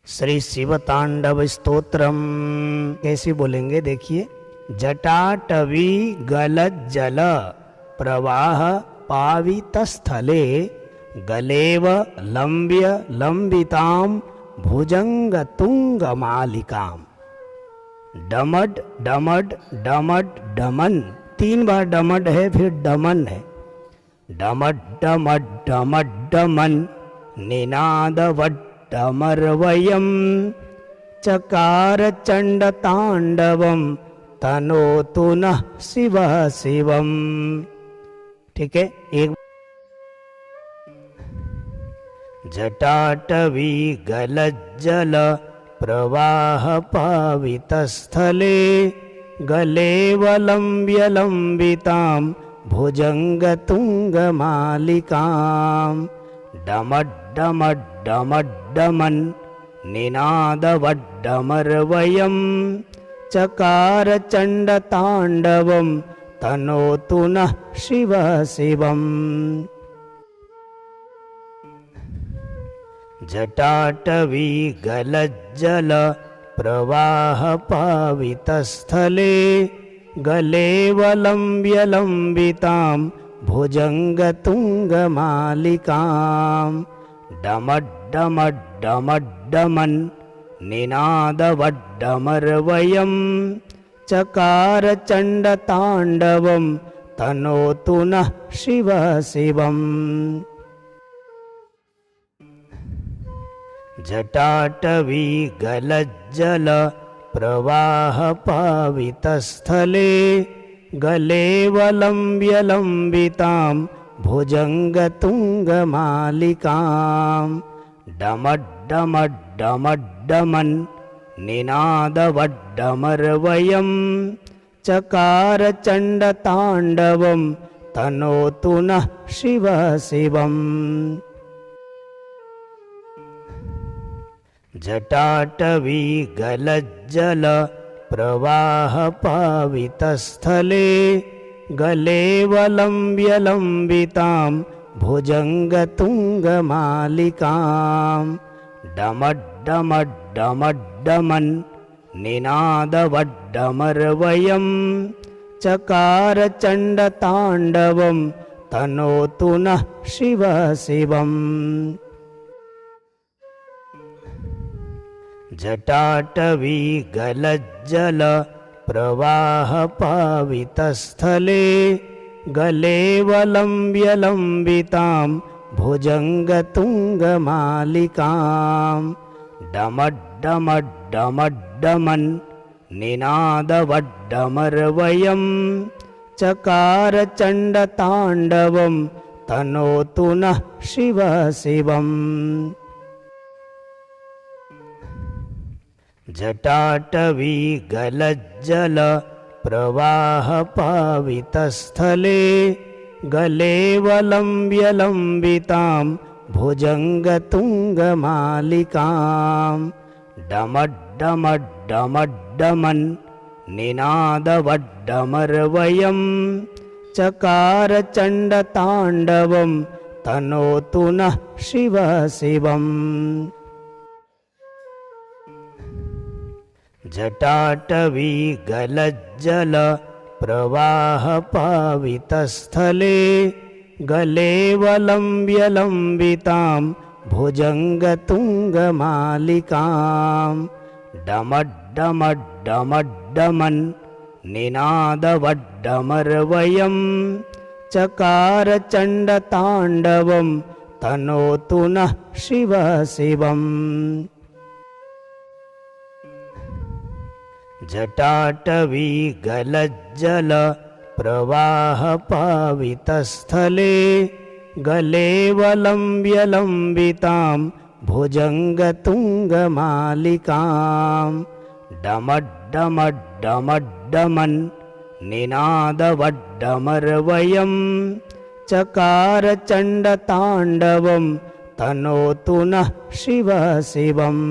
श्री शिव तांडव स्तोत्रम कैसे बोलेंगे देखिए। जटाटवी गलज्जल प्रवाह पावितस्थले गलेव लंब्य लंबितां भुजंगतुंगमालिकाम्। डमड डमड डमड डमन, 3 बार डमड है फिर डमन है। डमड डमड डमड डमन निनादवड्डमर्वयं चकार चंड तांडवम तनोतु नः शिवः शिवम्। ठीक है, एक जटाटवी गलज्जल प्रवाह पावितस्थले गलेव लंब्य लंबितां भुजंगतुंगमालिकाम्। डमड डमड डमड डमन निनादवड्डमर्वयं चकार चंड तांडवम तनोतु नः शिवः शिवम्। जटाटवी गलज्जल प्रवाह पावितस्थले गलेव लंब्य लंबितां भुजंगतुंगमालिकाम्। डमड डमड डमड डमन निनादवड्डमर्वयं चकार चंड तांडवम तनोतु नः शिवः शिवम्। जटाटवी गलज्जल प्रवाह पावितस्थले गलेव लंब्य लंबितां भुजंगतुंगमालिकाम्। डमड डमड डमड डमन निनादवड्डमर्वयं चकार चंड तांडवम तनोतु नः शिवः शिवम्। जटाटवी गलज्जल प्रवाह पावितस्थले गलेव लंब्य लंबितां भुजंगतुंगमालिकाम्। डमड डमड डमड डमन निनादवड्डमर्वयं चकार चंड तांडवम तनोतु नः शिवः शिवम्। जटाटवी गलज्जल प्रवाह पावितस्थले गलेव लंब्य लंबितां भुजंगतुंगमालिकाम्। डमड डमड डमड डमन निनादवड्डमर्वयं चकार चंड तांडवम तनोतु नः शिवः शिवम्। जटाटवी गलज्जल प्रवाह पावितस्थले गलेव लंब्य लंबितां भुजंगतुंगमालिकाम्। डमड डमड डमड डमन निनादवड्डमर्वयं चकार चंड तांडवम तनोतु नः शिवः शिवम्। जटाटवी गलज्जल प्रवाह पावितस्थले गलेव लंब्य लंबितां भुजंगतुंगमालिकाम्। डमड डमड डमड डमन निनादवड्डमर्वयं चकार चंड तांडवम तनोतु नः शिवः शिवम्। जटाटवी गलज्जल प्रवाह पावितस्थले गलेव लंब्य लंबितां भुजंगतुंगमालिकाम्। डमड डमड डमड डमन निनादवड्डमर्वयं चकार चंड तांडवम तनोतु नः शिवः शिवम्। जटाटवी गलज्जल प्रवाह पावितस्थले गलेव लंब्य लंबितां भुजंगतुंगमालिकाम्। जटाटवी गलज्जल प्रवाह पावितस्थले गलेव लंब्य लंबितां भुजंगतुंगमालिकाम्। डमड डमड डमड डमन निनादवड्डमर्वयं चकार चंड तांडवम तनोतु नः शिवः शिवम्।